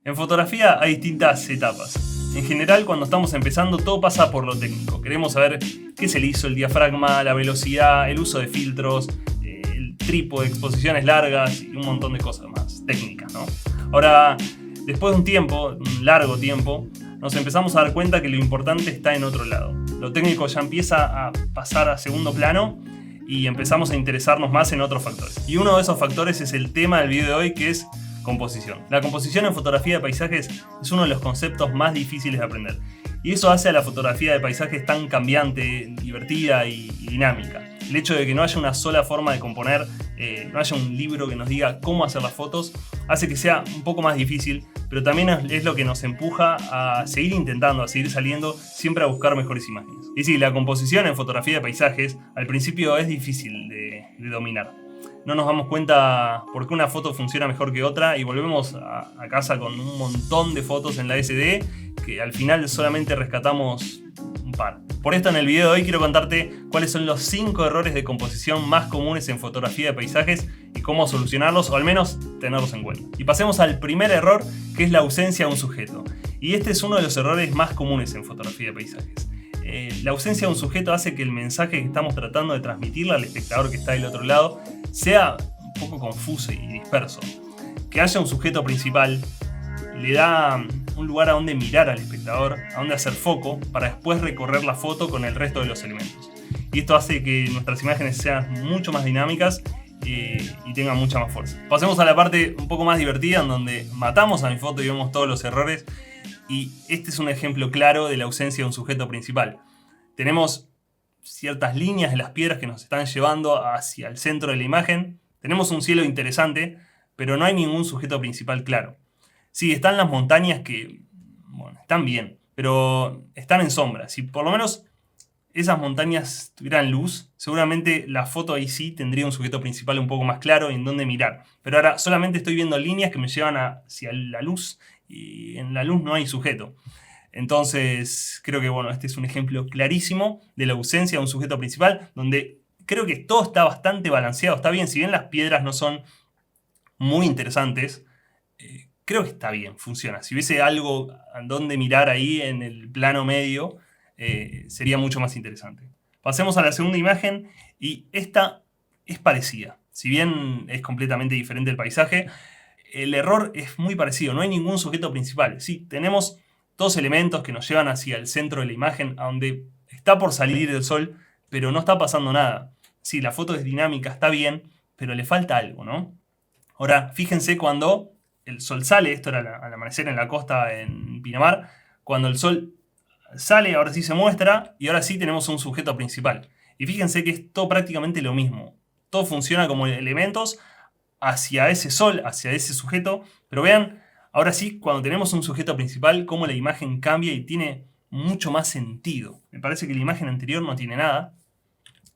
En fotografía hay distintas etapas. En general, cuando estamos empezando, todo pasa por lo técnico. Queremos saber qué se le hizo, el diafragma, la velocidad, el uso de filtros, el trípode, exposiciones largas y un montón de cosas más técnicas, ¿no? Ahora, después de un tiempo, un largo tiempo, nos empezamos a dar cuenta que lo importante está en otro lado. Lo técnico ya empieza a pasar a segundo plano y empezamos a interesarnos más en otros factores. Y uno de esos factores es el tema del video de hoy, que es composición. La composición en fotografía de paisajes es uno de los conceptos más difíciles de aprender. Y eso hace a la fotografía de paisajes tan cambiante, divertida y dinámica. El hecho de que no haya una sola forma de componer, no haya un libro que nos diga cómo hacer las fotos, hace que sea un poco más difícil, pero también es lo que nos empuja a seguir intentando, a seguir saliendo, siempre a buscar mejores imágenes. Y sí, la composición en fotografía de paisajes al principio es difícil de dominar. No nos damos cuenta por qué una foto funciona mejor que otra y volvemos a casa con un montón de fotos en la SD que al final solamente rescatamos un par. Por esto en el video de hoy quiero contarte cuáles son los 5 errores de composición más comunes en fotografía de paisajes y cómo solucionarlos, o al menos tenerlos en cuenta. Y pasemos al primer error, que es la ausencia de un sujeto. Y este es uno de los errores más comunes en fotografía de paisajes. La ausencia de un sujeto hace que el mensaje que estamos tratando de transmitirle al espectador que está del otro lado sea un poco confuso y disperso. Que haya un sujeto principal le da un lugar a donde mirar al espectador, a donde hacer foco, para después recorrer la foto con el resto de los elementos. Y esto hace que nuestras imágenes sean mucho más dinámicas y tengan mucha más fuerza. Pasemos a la parte un poco más divertida, en donde matamos a mi foto y vemos todos los errores. Y este es un ejemplo claro de la ausencia de un sujeto principal. Tenemos ciertas líneas de las piedras que nos están llevando hacia el centro de la imagen. Tenemos un cielo interesante, pero no hay ningún sujeto principal claro. Sí, están las montañas que, bueno, están bien, pero están en sombra. Si por lo menos esas montañas tuvieran luz, seguramente la foto ahí sí tendría un sujeto principal un poco más claro en dónde mirar. Pero ahora solamente estoy viendo líneas que me llevan hacia la luz y en la luz no hay sujeto. Entonces creo que bueno, este es un ejemplo clarísimo de la ausencia de un sujeto principal, donde creo que todo está bastante balanceado. Está bien, si bien las piedras no son muy interesantes, creo que está bien, funciona. Si hubiese algo a donde mirar ahí en el plano medio, sería mucho más interesante. Pasemos a la segunda imagen y esta es parecida. Si bien es completamente diferente el paisaje, el error es muy parecido. No hay ningún sujeto principal. Sí, tenemos dos elementos que nos llevan hacia el centro de la imagen, a donde está por salir el sol, pero no está pasando nada. Sí, la foto es dinámica, está bien, pero le falta algo, ¿no? Ahora, fíjense cuando el sol sale, esto era al amanecer en la costa en Pinamar, cuando el sol sale, ahora sí se muestra, y ahora sí tenemos un sujeto principal. Y fíjense que es todo prácticamente lo mismo. Todo funciona como elementos hacia ese sol, hacia ese sujeto, pero vean, ahora sí, cuando tenemos un sujeto principal, cómo la imagen cambia y tiene mucho más sentido. Me parece que la imagen anterior no tiene nada,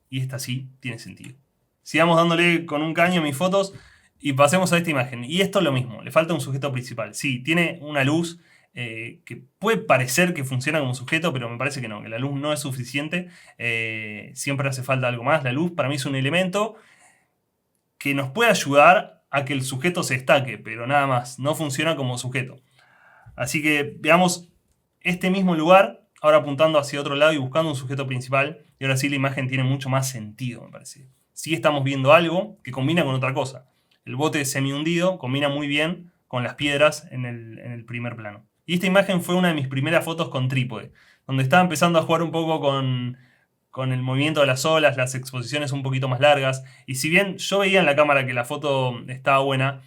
y esta sí tiene sentido. Sigamos dándole con un caño a mis fotos y pasemos a esta imagen. Y esto es lo mismo, le falta un sujeto principal. Sí, tiene una luz que puede parecer que funciona como sujeto, pero me parece que no, que la luz no es suficiente. Siempre hace falta algo más. La luz para mí es un elemento que nos puede ayudar a que el sujeto se destaque, pero nada más, no funciona como sujeto. Así que veamos este mismo lugar, ahora apuntando hacia otro lado y buscando un sujeto principal, y ahora sí la imagen tiene mucho más sentido, me parece. Sí estamos viendo algo que combina con otra cosa. El bote semi hundido combina muy bien con las piedras en el primer plano. Y esta imagen fue una de mis primeras fotos con trípode, donde estaba empezando a jugar un poco con el movimiento de las olas, las exposiciones un poquito más largas. Y si bien yo veía en la cámara que la foto estaba buena,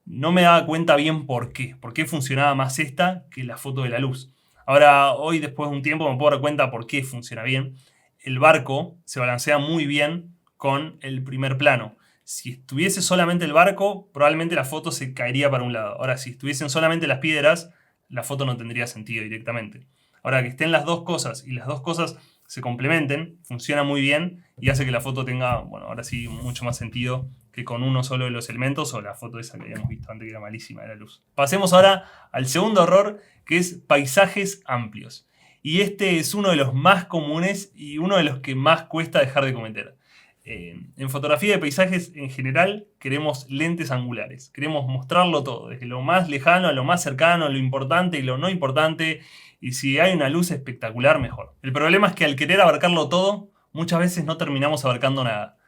no me daba cuenta bien por qué funcionaba más esta que la foto de la luz. Ahora, hoy después de un tiempo me puedo dar cuenta por qué funciona bien. El barco se balancea muy bien con el primer plano. Si estuviese solamente el barco, probablemente la foto se caería para un lado. Ahora, si estuviesen solamente las piedras, la foto no tendría sentido directamente. Ahora, que estén las dos cosas y las dos cosas se complementen, funciona muy bien y hace que la foto tenga, bueno, ahora sí, mucho más sentido que con uno solo de los elementos o la foto esa que habíamos visto antes que era malísima de la luz. Pasemos ahora al segundo error, que es paisajes amplios. Y este es uno de los más comunes y uno de los que más cuesta dejar de cometer. En fotografía de paisajes en general queremos lentes angulares, queremos mostrarlo todo, desde lo más lejano a lo más cercano, lo importante y lo no importante, y si hay una luz espectacular, mejor. El problema es que al querer abarcarlo todo, muchas veces no terminamos abarcando nada.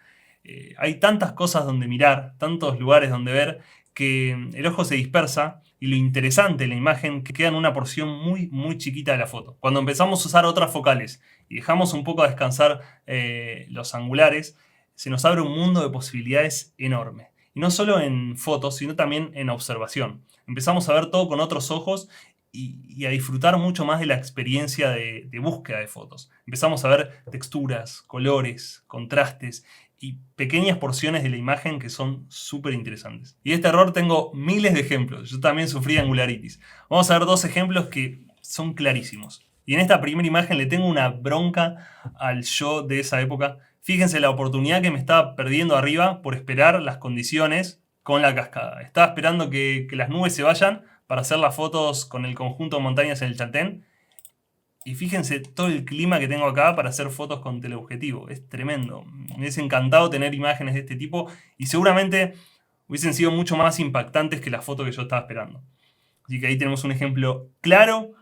Hay tantas cosas donde mirar, tantos lugares donde ver, que el ojo se dispersa y lo interesante de la imagen que queda en una porción muy, muy chiquita de la foto. Cuando empezamos a usar otras focales y dejamos un poco a descansar los angulares, se nos abre un mundo de posibilidades enorme. Y no solo en fotos, sino también en observación. Empezamos a ver todo con otros ojos y a disfrutar mucho más de la experiencia de búsqueda de fotos. Empezamos a ver texturas, colores, contrastes y pequeñas porciones de la imagen que son súper interesantes. Y de este error tengo miles de ejemplos. Yo también sufrí angularitis. Vamos a ver dos ejemplos que son clarísimos. Y en esta primera imagen le tengo una bronca al yo de esa época. Fíjense la oportunidad que me estaba perdiendo arriba por esperar las condiciones con la cascada. Estaba esperando que las nubes se vayan para hacer las fotos con el conjunto de montañas en el Chaltén. Y fíjense todo el clima que tengo acá para hacer fotos con teleobjetivo. Es tremendo. Me hubiese encantado tener imágenes de este tipo y seguramente hubiesen sido mucho más impactantes que la foto que yo estaba esperando. Así que ahí tenemos un ejemplo claro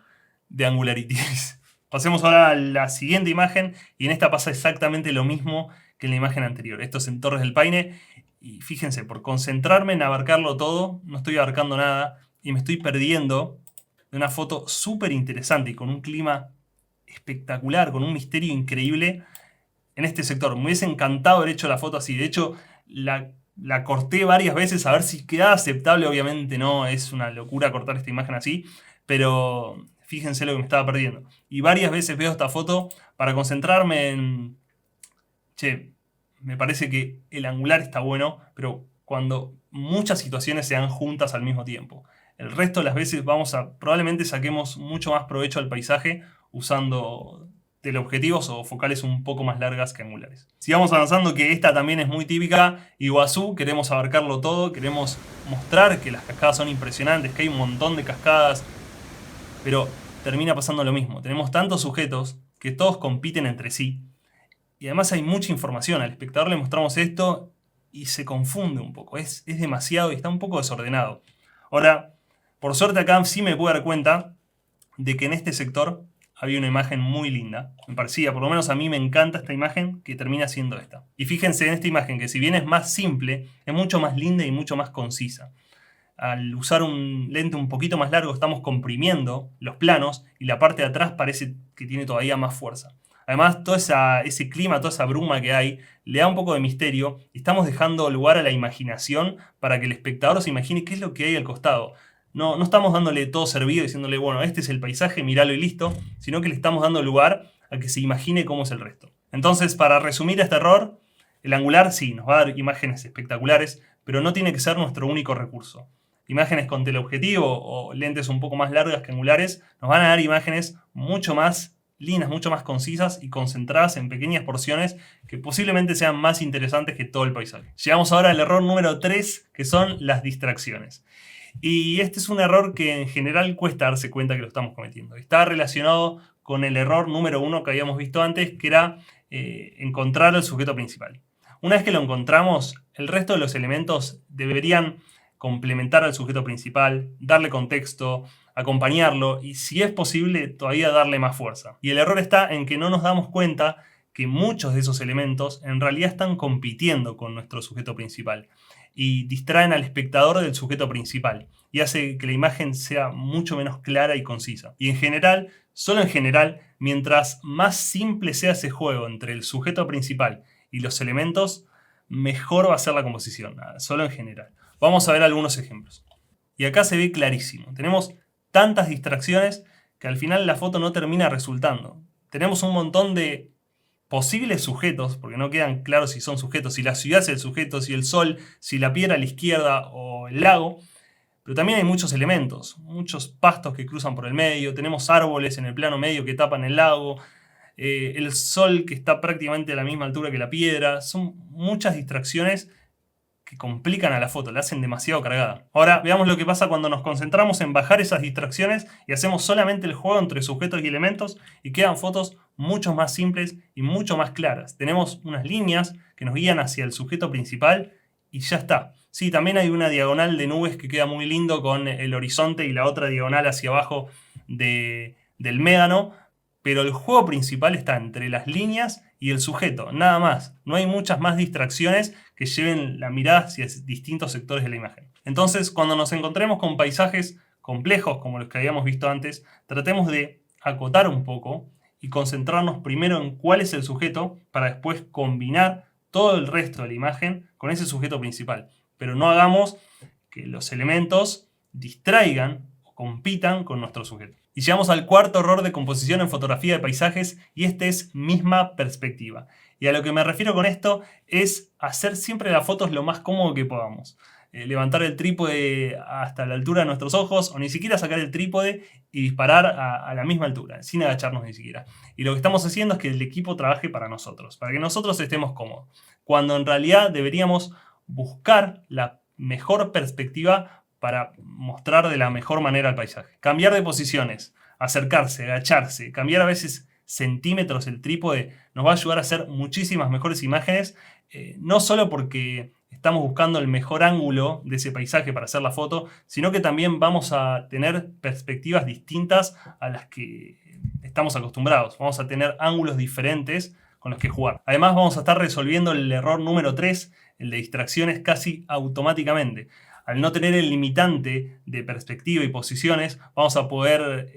de angularitis. Pasemos ahora a la siguiente imagen y en esta pasa exactamente lo mismo que en la imagen anterior. Esto es en Torres del Paine y fíjense, por concentrarme en abarcarlo todo, no estoy abarcando nada y me estoy perdiendo de una foto súper interesante y con un clima espectacular, con un misterio increíble en este sector. Me hubiese encantado haber hecho la foto así. De hecho, la corté varias veces a ver si quedaba aceptable. Obviamente no, es una locura cortar esta imagen así, pero fíjense lo que me estaba perdiendo. Y varias veces veo esta foto para concentrarme en... Che, me parece que el angular está bueno, pero cuando muchas situaciones se dan juntas al mismo tiempo. El resto de las veces probablemente saquemos mucho más provecho al paisaje usando teleobjetivos o focales un poco más largas que angulares. Sigamos avanzando, que esta también es muy típica. Iguazú, queremos abarcarlo todo, queremos mostrar que las cascadas son impresionantes, que hay un montón de cascadas, pero termina pasando lo mismo. Tenemos tantos sujetos que todos compiten entre sí y además hay mucha información. Al espectador le mostramos esto y se confunde un poco, es demasiado y está un poco desordenado. Ahora, por suerte acá sí me pude dar cuenta de que en este sector había una imagen muy linda. Me parecía, por lo menos a mí me encanta esta imagen que termina siendo esta. Y fíjense en esta imagen que si bien es más simple, es mucho más linda y mucho más concisa. Al usar un lente un poquito más largo estamos comprimiendo los planos y la parte de atrás parece que tiene todavía más fuerza. Además, todo ese clima, toda esa bruma que hay, le da un poco de misterio y estamos dejando lugar a la imaginación para que el espectador se imagine qué es lo que hay al costado. No estamos dándole todo servido diciéndole, bueno, este es el paisaje, míralo y listo, sino que le estamos dando lugar a que se imagine cómo es el resto. Entonces, para resumir este error, el angular sí, nos va a dar imágenes espectaculares, pero no tiene que ser nuestro único recurso. Imágenes con teleobjetivo o lentes un poco más largas que angulares nos van a dar imágenes mucho más lindas, mucho más concisas y concentradas en pequeñas porciones que posiblemente sean más interesantes que todo el paisaje. Llegamos ahora al error número 3, que son las distracciones. Y este es un error que en general cuesta darse cuenta que lo estamos cometiendo. Está relacionado con el error número 1 que habíamos visto antes, que era encontrar el sujeto principal. Una vez que lo encontramos, el resto de los elementos deberían complementar al sujeto principal, darle contexto, acompañarlo y, si es posible, todavía darle más fuerza. Y el error está en que no nos damos cuenta que muchos de esos elementos en realidad están compitiendo con nuestro sujeto principal y distraen al espectador del sujeto principal y hace que la imagen sea mucho menos clara y concisa. Y en general, solo en general, mientras más simple sea ese juego entre el sujeto principal y los elementos, mejor va a ser la composición, solo en general. Vamos a ver algunos ejemplos. Y acá se ve clarísimo. Tenemos tantas distracciones que al final la foto no termina resultando. Tenemos un montón de posibles sujetos, porque no quedan claros si son sujetos, si la ciudad es el sujeto, si el sol, si la piedra a la izquierda o el lago. Pero también hay muchos elementos, muchos pastos que cruzan por el medio, tenemos árboles en el plano medio que tapan el lago, el sol que está prácticamente a la misma altura que la piedra. Son muchas distracciones que complican a la foto, la hacen demasiado cargada. Ahora veamos lo que pasa cuando nos concentramos en bajar esas distracciones y hacemos solamente el juego entre sujetos y elementos y quedan fotos mucho más simples y mucho más claras. Tenemos unas líneas que nos guían hacia el sujeto principal y ya está. Sí, también hay una diagonal de nubes que queda muy lindo con el horizonte y la otra diagonal hacia abajo del médano, pero el juego principal está entre las líneas y el sujeto, nada más. No hay muchas más distracciones que lleven la mirada hacia distintos sectores de la imagen. Entonces, cuando nos encontremos con paisajes complejos como los que habíamos visto antes, tratemos de acotar un poco y concentrarnos primero en cuál es el sujeto para después combinar todo el resto de la imagen con ese sujeto principal. Pero no hagamos que los elementos distraigan o compitan con nuestro sujeto. Y llegamos al cuarto error de composición en fotografía de paisajes, y este es misma perspectiva. Y a lo que me refiero con esto es hacer siempre las fotos lo más cómodo que podamos. Levantar el trípode hasta la altura de nuestros ojos, o ni siquiera sacar el trípode y disparar a la misma altura, sin agacharnos ni siquiera. Y lo que estamos haciendo es que el equipo trabaje para nosotros, para que nosotros estemos cómodos. Cuando en realidad deberíamos buscar la mejor perspectiva para mostrar de la mejor manera el paisaje. Cambiar de posiciones, acercarse, agacharse, cambiar a veces centímetros el trípode nos va a ayudar a hacer muchísimas mejores imágenes, no solo porque estamos buscando el mejor ángulo de ese paisaje para hacer la foto, sino que también vamos a tener perspectivas distintas a las que estamos acostumbrados. Vamos a tener ángulos diferentes con los que jugar. Además, vamos a estar resolviendo el error número 3, el de distracciones, casi automáticamente. Al no tener el limitante de perspectiva y posiciones, vamos a poder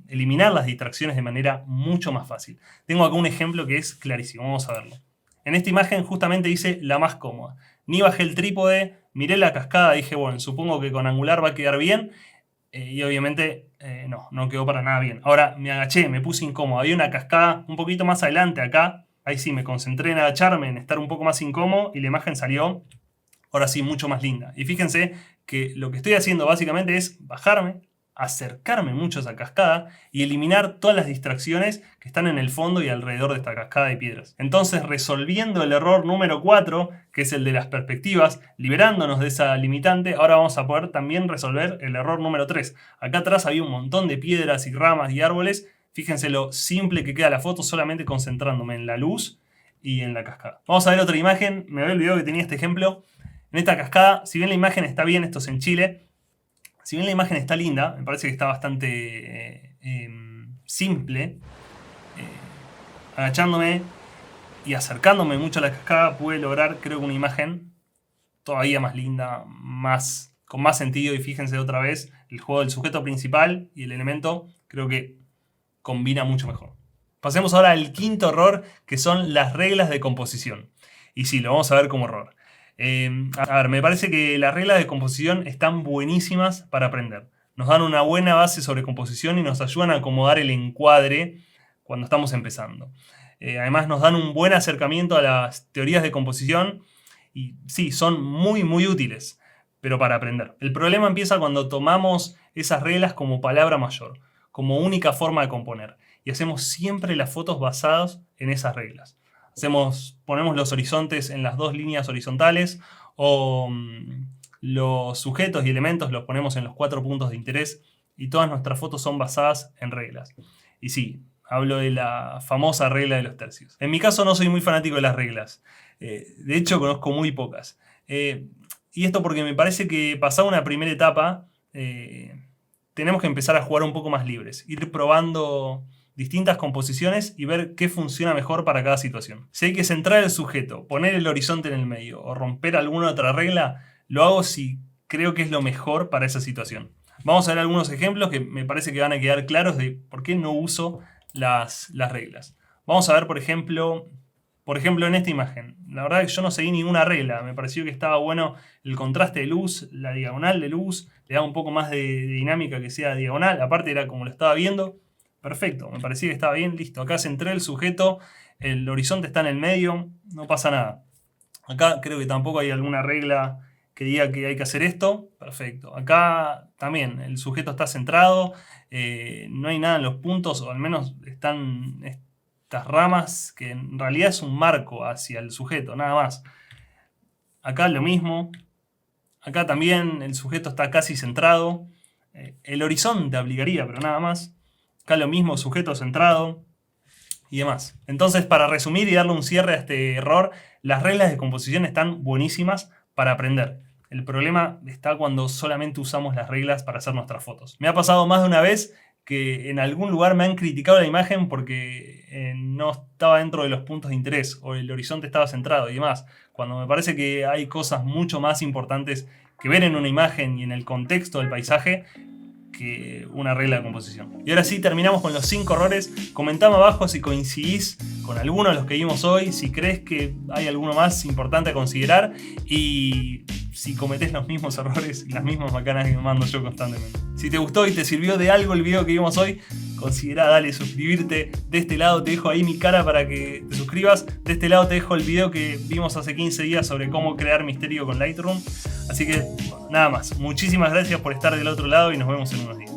eliminar las distracciones de manera mucho más fácil. Tengo acá un ejemplo que es clarísimo, vamos a verlo. En esta imagen justamente dice la más cómoda. Ni bajé el trípode, miré la cascada, dije, bueno, supongo que con angular va a quedar bien. Y obviamente no quedó para nada bien. Ahora me agaché, me puse incómodo. Había una cascada un poquito más adelante acá. Ahí sí, me concentré en agacharme, en estar un poco más incómodo y la imagen salió, ahora sí, mucho más linda. Y fíjense que lo que estoy haciendo básicamente es bajarme, acercarme mucho a esa cascada y eliminar todas las distracciones que están en el fondo y alrededor de esta cascada de piedras. Entonces, resolviendo el error número 4, que es el de las perspectivas, liberándonos de esa limitante, ahora vamos a poder también resolver el error número 3. Acá atrás había un montón de piedras y ramas y árboles. Fíjense lo simple que queda la foto solamente concentrándome en la luz y en la cascada. Vamos a ver otra imagen. Me había olvidado que tenía este ejemplo. En esta cascada, si bien la imagen está bien, esto es en Chile, si bien la imagen está linda, me parece que está bastante simple, agachándome y acercándome mucho a la cascada, pude lograr, creo que una imagen todavía más linda, con más sentido. Y fíjense otra vez, el juego del sujeto principal y el elemento, creo que combina mucho mejor. Pasemos ahora al quinto error, que son las reglas de composición. Y sí, lo vamos a ver como error. A ver, me parece que las reglas de composición están buenísimas para aprender. Nos dan una buena base sobre composición y nos ayudan a acomodar el encuadre cuando estamos empezando. Además, nos dan un buen acercamiento a las teorías de composición y sí, son muy útiles, pero para aprender. El problema empieza cuando tomamos esas reglas como palabra mayor, como única forma de componer, y hacemos siempre las fotos basadas en esas reglas. Ponemos los horizontes en las dos líneas horizontales, o los sujetos y elementos los ponemos en los 4 puntos de interés, y todas nuestras fotos son basadas en reglas. Y sí, hablo de la famosa regla de los tercios. En mi caso no soy muy fanático de las reglas. De hecho, conozco muy pocas. Y esto porque me parece que pasada una primera etapa, tenemos que empezar a jugar un poco más libres, ir probando distintas composiciones y ver qué funciona mejor para cada situación. Si hay que centrar el sujeto, poner el horizonte en el medio o romper alguna otra regla, lo hago si creo que es lo mejor para esa situación. Vamos a ver algunos ejemplos que me parece que van a quedar claros de por qué no uso las reglas. Vamos a ver, por ejemplo, en esta imagen. La verdad es que yo no seguí ninguna regla. Me pareció que estaba bueno el contraste de luz, la diagonal de luz, le da un poco más de dinámica que sea diagonal. Aparte era como lo estaba viendo. Perfecto, me parecía que estaba bien, listo. Acá centré el sujeto, el horizonte está en el medio, no pasa nada. Acá creo que tampoco hay alguna regla que diga que hay que hacer esto. Perfecto. Acá también el sujeto está centrado, no hay nada en los puntos, o al menos están estas ramas que en realidad es un marco hacia el sujeto, nada más. Acá lo mismo. Acá también el sujeto está casi centrado. El horizonte aplicaría, pero nada más. Acá lo mismo, sujeto centrado. y demás. Entonces, para resumir y darle un cierre a este error, las reglas de composición están buenísimas para aprender. El problema está cuando solamente usamos las reglas para hacer nuestras fotos. Me ha pasado más de una vez que en algún lugar me han criticado la imagen porque no estaba dentro de los puntos de interés o el horizonte estaba centrado y demás. Cuando me parece que hay cosas mucho más importantes que ver en una imagen y en el contexto del paisaje que una regla de composición. Y ahora sí, terminamos con los 5 errores. Comentame abajo si coincidís con alguno de los que vimos hoy, si crees que hay alguno más importante a considerar y si cometés los mismos errores y las mismas macanas que me mando yo constantemente. Si te gustó y te sirvió de algo el video que vimos hoy, considera dale suscribirte. De este lado te dejo ahí mi cara para que te suscribas. De este lado te dejo el video que vimos hace 15 días sobre cómo crear misterio con Lightroom. Así que nada más. Muchísimas gracias por estar del otro lado y nos vemos en unos días.